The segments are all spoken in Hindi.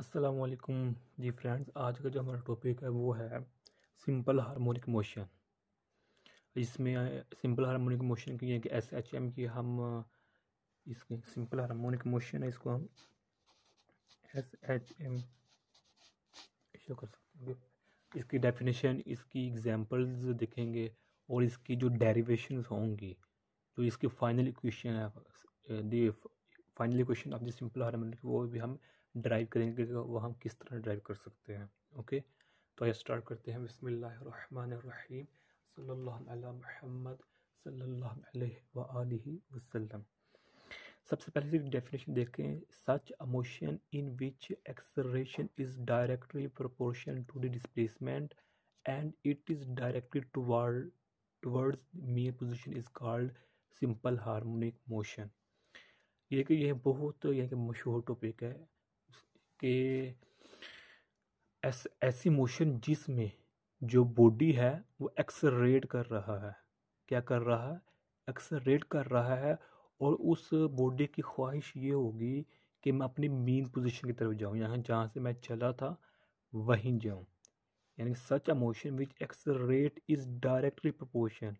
अस्सलाम वालेकुम जी फ्रेंड्स। आज का जो हमारा टॉपिक है वो है सिंपल हार्मोनिक मोशन। इसमें सिंपल हार्मोनिक मोशन की कि SHM की हम इसके सिंपल हार्मोनिक मोशन है, इसको हम SHM शो कर सकते हैं। इसकी डेफिनेशन, इसकी एग्जांपल्स देखेंगे और इसकी जो डेरिवेशंस होंगी, जो इसकी फाइनल इक्वेशन है, the final equation of the simple harmonic, वो भी हम ड्राइव करेंगे कि वो हम किस तरह ड्राइव कर सकते हैं। ओके, तो आइए स्टार्ट करते हैं। बिस्मिल्लाहिर्रहमानिर्रहीम, सल्लल्लाहु अला मुहम्मद सल्लल्लाहु अलैहि व आलिहि वसल्लम। सबसे पहले डेफिनेशन देखें। Such a motion in which acceleration is directly proportion to the displacement and it is directed towards mean position is called simple harmonic motion. यह बहुत मशहूर टॉपिक है कि ऐसी मोशन जिसमें जो बॉडी है वो एक्सेलरेट कर रहा है। क्या कर रहा है? एक्सेलरेट कर रहा है। और उस बॉडी की ख्वाहिश ये होगी कि मैं अपनी मेन पोजीशन की तरफ जाऊं, यहाँ जहाँ से मैं चला था वहीं जाऊं। यानी such a motion which accelerate is directly proportion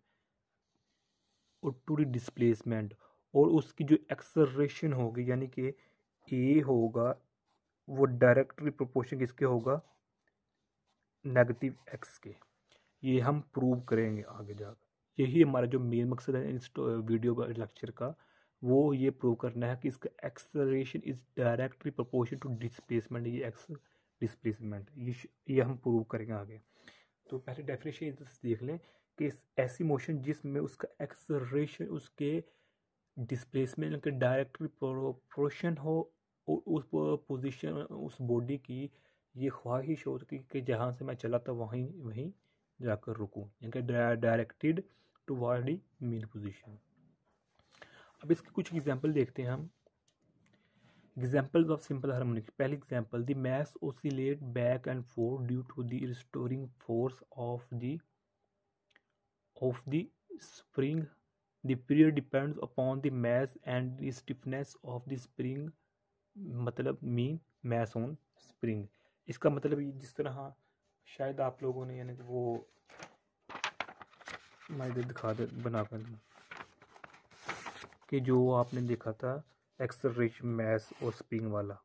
to the displacement. और उसकी जो एक्सेलरेशन होगी यानी कि ए होगा, वो डायरेक्टली प्रोपोर्शन किसके होगा? नेगेटिव एक्स के। ये हम प्रूव करेंगे आगे जाकर। यही हमारा जो मेन मकसद है इस वीडियो का, लेक्चर का, वो ये प्रूव करना है कि इसका acceleration is directly proportion to displacement. ये एक्स डिस्प्लेसमेंट ये हम प्रूव करेंगे आगे। तो पहले डेफिनेशन देख लें कि ऐसी मोशन जिसमें उसका एक्सेलरेशन उसके डिस्प्लेसमेंट के डायरेक्टली प्रोपोर्शन हो और उस पोजीशन, उस बॉडी की ये ख्वाहिश हो कि जहाँ से मैं चला था वहीं वहीं जाकर रुकूं, यानी directed toward the mean position. अब इसके कुछ एग्जांपल देखते हैं हम। Examples of simple harmonic. पहली example, the mass oscillate back and forth due to the restoring force of the spring. The period depends upon the mass and the stiffness of the spring, मतलब मीन mass on spring। इसका मतलब जिस तरह शायद आप लोगों ने यानी कि वो मैं इधर दिखा दे बनाकर कि जो आपने देखा था एक्सेलरेशन, मैस और स्प्रिंग वाला,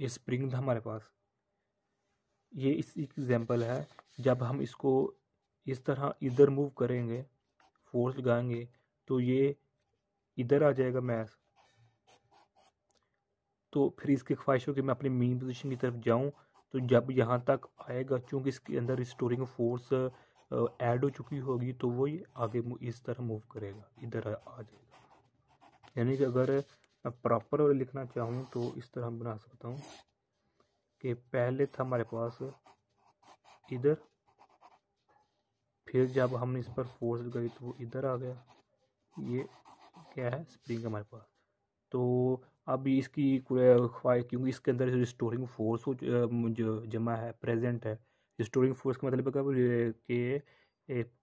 ये स्प्रिंग था हमारे पास। ये इस एग्जांपल है। जब हम इसको इस तरह इधर मूव करेंगे, फोर्स लगाएंगे, तो ये इधर आ जाएगा मैस। तो फिर इसकी ख्वाहिश हो कि मैं अपनी मेन पोजीशन की तरफ जाऊं, तो जब यहाँ तक आएगा, चूंकि इसके अंदर रिस्टोरिंग फोर्स ऐड हो चुकी होगी, तो वो ये आगे इस तरह मूव करेगा, इधर आ जाएगा। यानी कि अगर मैं प्रॉपर लिखना चाहूँ तो इस तरह बना सकता हूँ कि पहले था हमारे पास इधर, फिर जब हमने इस पर फोर्स लगाई तो वो इधर आ गया। ये क्या है? स्प्रिंग हमारे पास। तो अब इसकी ख्वाहिश, क्योंकि इसके अंदर रिस्टोरिंग फोर्स जो जमा है, प्रेजेंट है। रिस्टोरिंग फोर्स का मतलब है कि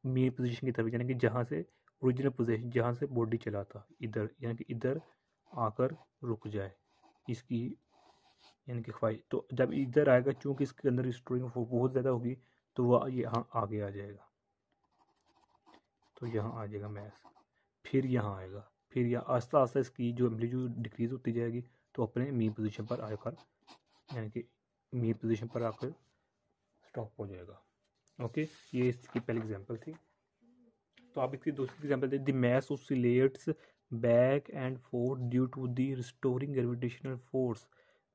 मेन पोजीशन की तरफ, यानी कि जहाँ से ओरिजिनल पोजीशन, जहाँ से बॉडी चला था, इधर, यानी कि इधर आकर रुक जाए इसकी, यानी कि ख्वाहिश। तो जब इधर आएगा, चूँकि इसके अंदर रिस्टोरिंग फोर्स बहुत ज़्यादा होगी, तो वह यहाँ आगे आ जाएगा। तो यहाँ आ जाएगा मैस, फिर यहाँ आएगा, फिर यहाँ आस्ता आस्ता इसकी जो एम्पलीट्यूड डिक्रीज होती जाएगी, तो अपने मेन पोजीशन पर आकर, यानी कि मेन पोजीशन पर आकर स्टॉप हो जाएगा। ओके, ये इसकी पहली एग्जांपल थी। तो आप इसकी दूसरी एग्जांपल दे, the mass oscillates back and forth due to the restoring gravitational force.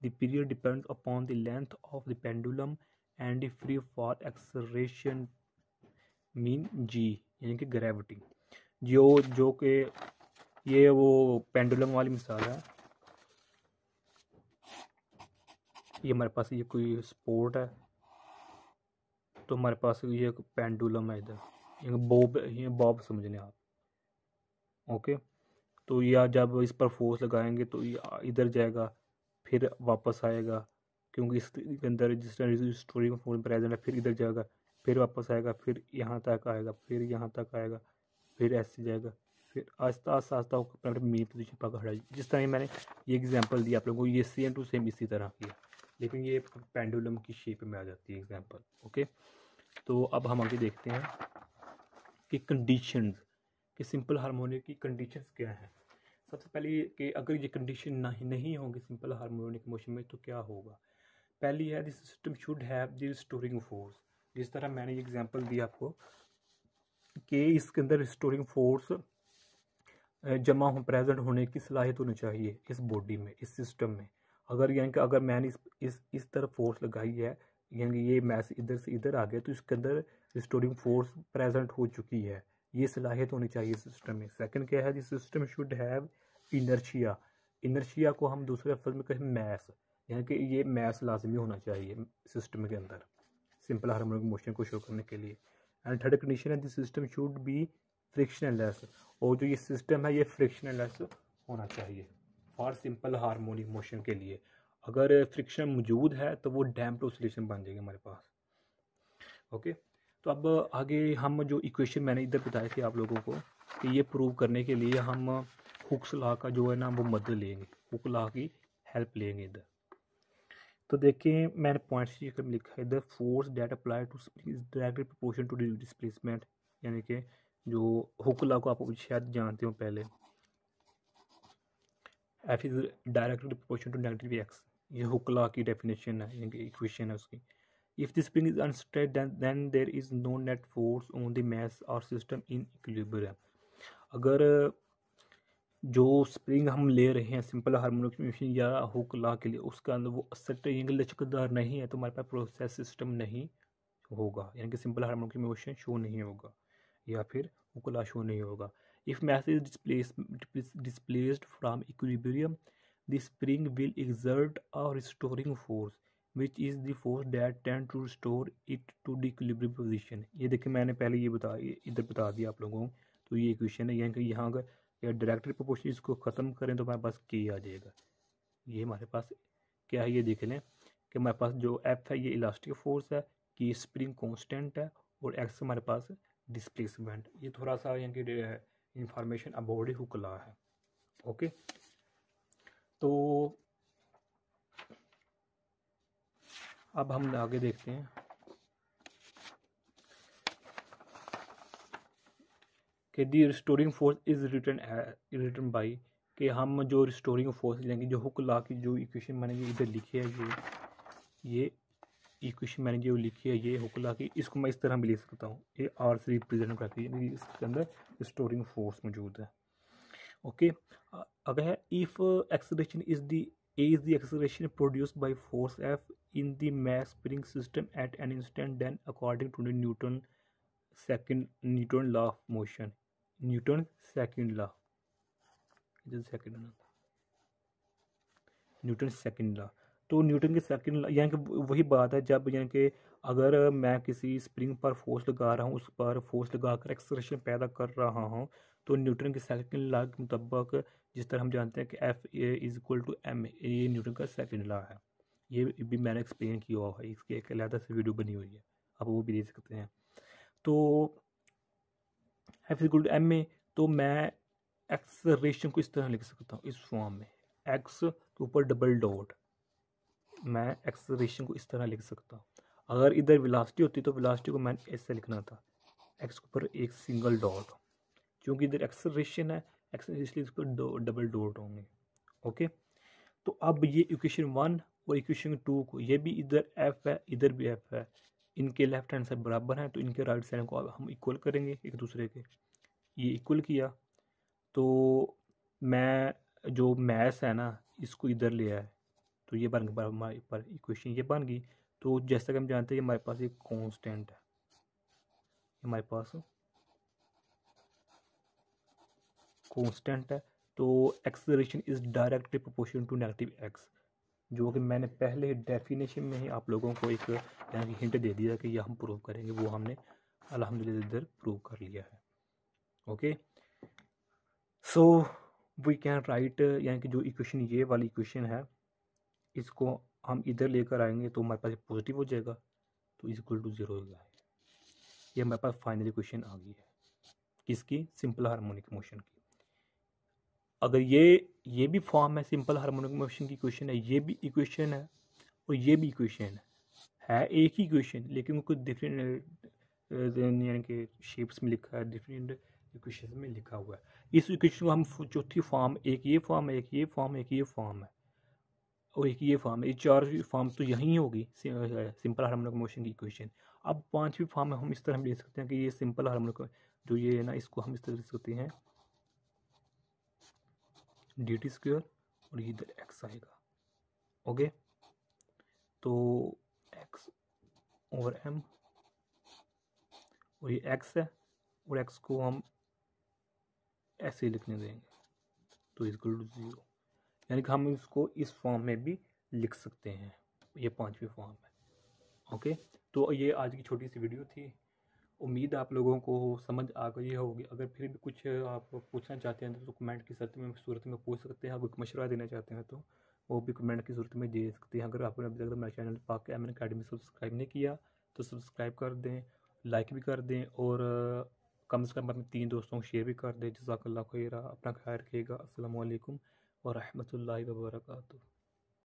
The period depends upon the length of the pendulum and the free fall acceleration mean g, यानी कि ग्रेविटी। जो कि ये वो पेंडुलम वाली मिसाल है। ये हमारे पास ये कोई स्पोर्ट है, तो हमारे पास ये पेंडुलम है इधर, ये बॉब समझ लें आप। ओके, तो या जब इस पर फोर्स लगाएंगे तो ये इधर जाएगा, फिर वापस आएगा, क्योंकि इसके अंदर जिस तरह स्टोरी में फोर्स प्रेजेंट है, फिर इधर जाएगा, फिर वापस आएगा, फिर यहाँ तक आएगा, फिर यहाँ तक आएगा, फिर ऐसे जाएगा, फिर आहिस्ता आहिस्ता आहिस्ता अपने अपने मेन पोजीशन पर खड़ा। जिस तरह मैंने ये एग्जांपल दिया आप लोगों को, ये सेम टू सेम इसी तरह किया, लेकिन ये पेंडुलम की शेप में आ जाती है एग्जांपल। ओके, तो अब हम आगे देखते हैं कि कंडीशंस कि सिंपल हार्मोनिक की कंडीशंस क्या हैं। सबसे पहले कि अगर ये कंडीशन नहीं होगी सिंपल हार्मोनिक मोशन में तो क्या होगा। पहली है the system should have the restoring force. जिस तरह मैंने ये एग्जांपल दिया आपको कि इसके अंदर रिस्टोरिंग फोर्स जमा हो प्रेजेंट होने की सलाहियत होनी चाहिए इस बॉडी में, इस सिस्टम में। अगर यानी कि अगर मैंने इस तरफ फोर्स लगाई है, यानी कि ये मैस इधर से इधर आ गया, तो इसके अंदर रिस्टोरिंग फोर्स प्रेजेंट हो चुकी है, ये सलाहियत होनी चाहिए सिस्टम में। सेकंड क्या है, this system should have inertia. Inertia को हम दूसरे लफ्ज़ में कहें मैस, यानी कि ये मैस लाजमी होना चाहिए सिस्टम के अंदर सिंपल हार्मोनिक मोशन को शो करने के लिए। एंड थर्ड कंडीशन है, this system should be frictionless, और जो ये सिस्टम है ये फ्रिक्शनलेस होना चाहिए फॉर सिंपल हार्मोनिक मोशन के लिए। अगर फ्रिक्शन मौजूद है तो वो डैम्प्ड ऑसिलेशन बन जाएगी हमारे पास। ओके, तो अब आगे हम जो इक्वेशन मैंने इधर बताए थे आप लोगों को कि ये प्रूव करने के लिए हम हुक्स लॉ का जो है ना वो मदद लेंगे, हुक लॉ की हेल्प लेंगे इधर। तो देखिए मैंने पॉइंट्स में लिखा है, the force that apply to spring is directly proportional to displacement, यानी कि जो हुक लॉ को आप शायद जानते हो पहले, F is directly proportional to negative x, ये हुक लॉ की डेफिनेशन है, यानी कि इक्वेशन है उसकी। If the spring is unstretched then there is no net force on the mass और सिस्टम इन इक्विलिब्रियम। अगर जो स्प्रिंग हम ले रहे हैं सिंपल हार्मोनिक मोशन या हुक लॉ के लिए, उसका अंदर वो असट लचकदार नहीं है, तो हमारे पास प्रोसेस सिस्टम नहीं होगा, यानी कि सिंपल हार्मोनिक मोशन शो नहीं होगा या फिर हुक लॉ शो नहीं होगा। If mass is displaced from equilibrium the spring will exert a restoring force which is the force that tend to restore it to the equilibrium position. ये देखिए मैंने पहले ये इधर बता दिया आप लोगों को, तो ये इक्वेशन है, यानी कि यहाँ अगर या डायरेक्टली प्रोपोर्शन इसको ख़त्म करें तो हमारे पास के आ जाएगा। ये हमारे पास क्या है, ये देख लें कि हमारे पास जो एफ है ये इलास्टिक फोर्स है, कि स्प्रिंग कांस्टेंट है, और एक्स हमारे पास डिस्प्लेसमेंट। ये थोड़ा सा यानी कि इंफॉर्मेशन अबाउट हुक लॉ है। ओके, तो अब हम आगे देखते हैं कि the restoring force is written by, कि हम जो रिस्टोरिंग फोर्स लेंगे, जो हुक लॉ की जो इक्वेशन मैंने इधर लिखी है, ये इक्वेशन मैंने जो लिखी है ये हुक लॉ की, इसको मैं इस तरह भी लिख सकता हूँ, ये आर से रिप्रेजेंट करती है, इसके अंदर रिस्टोरिंग फोर्स मौजूद है। ओके, अगर है if acceleration is the acceleration produced by force F in the mass spring system at an instant, then according to the Newton law of motion, Newton second law, Newton second law. तो न्यूटन के सेकंड लॉ यानी कि वही बात है, जब यानी कि अगर मैं किसी स्प्रिंग पर फोर्स लगा रहा हूँ, उस पर फोर्स लगाकर एक्सेलरेशन पैदा कर रहा हूँ, तो न्यूटन के सेकंड लॉ के मुताबिक, जिस तरह हम जानते हैं कि F is equal to M, ये न्यूटन का सेकंड लॉ है। ये भी मैंने एक्सप्लेन किया हुआ है, इसकी एक अलग से वीडियो बनी हुई है, आप वो भी देख सकते हैं। तो F is equal to M में तो मैं एक्सेलरेशन को इस तरह लिख सकता हूँ, इस फॉर्म में, एक्स के ऊपर डबल डॉट, मैं एक्सेलरेशन को इस तरह लिख सकता हूँ। अगर इधर वेलोसिटी होती तो वेलोसिटी को मैंने ऐसे लिखना था, एक्स के ऊपर एक सिंगल डॉट, क्योंकि इधर एक्सेलरेशन है, इसलिए इस पर डबल डॉट होंगे। ओके, तो अब ये इक्वेशन 1 और इक्वेशन 2 को, ये भी इधर एफ है इधर भी एफ है, इनके लेफ्ट हैंड साइड बराबर हैं, तो इनके राइट साइड को हम इक्वल करेंगे एक दूसरे के। ये इक्वल किया तो मैं जो मैस है ना इसको इधर ले आया, तो ये बन गया हमारे पर इक्वेशन, ये बन गई। तो जैसा कि हम जानते हैं हमारे पास एक कांस्टेंट है, हमारे पास कांस्टेंट है, तो acceleration is directly proportional to negative X, जो कि मैंने पहले डेफिनेशन में ही आप लोगों को एक यानी कि हिंट दे दिया कि यह हम प्रूव करेंगे, वो हमने अल्हम्दुलिल्लाह इधर प्रूव कर लिया है। Okay, so we can write, यानी कि जो इक्वेशन ये वाली इक्वेशन है इसको हम इधर लेकर आएंगे तो हमारे पास पॉजिटिव हो जाएगा, तो इज इक्वल टू 0 हो जाएगा। ये हमारे पास फाइनल इक्वेशन आ गई है किसकी, सिंपल हार्मोनिक मोशन की। अगर ये भी फॉर्म है सिंपल हार्मोनिक मोशन की इक्वेशन है, ये भी इक्वेशन है और ये भी इक्वेशन है एक ही इक्वेशन, लेकिन कुछ डिफरेंट यानी कि शेप्स में लिखा है, डिफरेंट इक्वेशन में लिखा हुआ है। इस इक्वेशन को हम चौथी फॉर्म, एक ये फॉर्म है, एक ये फॉर्म है, एक ये फॉर्म है और एक ये फॉर्म है, ये चार फॉर्म तो यहीं होगी सिंपल हार्मोनिक मोशन की इक्वेशन। अब पांचवी फॉर्म में हम इस तरह हम ले सकते हैं कि ये सिंपल हार्मोनिक जो ये है ना, इसको हम इस तरह लिख सकते हैं dt स्क्वायर और इधर x आएगा। ओके, तो x और m और ये x है और x को हम ऐसे लिखने देंगे तो इक्वल टू 0, यानी कि हम इसको इस फॉर्म में भी लिख सकते हैं। ये पांचवी फॉर्म है। ओके, तो ये आज की छोटी सी वीडियो थी। उम्मीद आप लोगों को समझ आ गई होगी। अगर फिर भी कुछ आप पूछना चाहते हैं तो कमेंट की सूरत में पूछ सकते हैं। आप कोई मशवरा देना चाहते हैं तो वो भी कमेंट की सूरत में दे सकते हैं। अगर आपने अभी तक मेरा चैनल पाक एमएन अकेडमी सब्सक्राइब नहीं किया तो सब्सक्राइब कर दें, लाइक भी कर दें और कम से कम अपने 3 दोस्तों को शेयर भी कर दें। जज़ाकल्लाह खैरा। अपना ख्याल रखिएगा। अस्सलामु अलैकुम व रहमतुल्लाहि व बरकातुहू।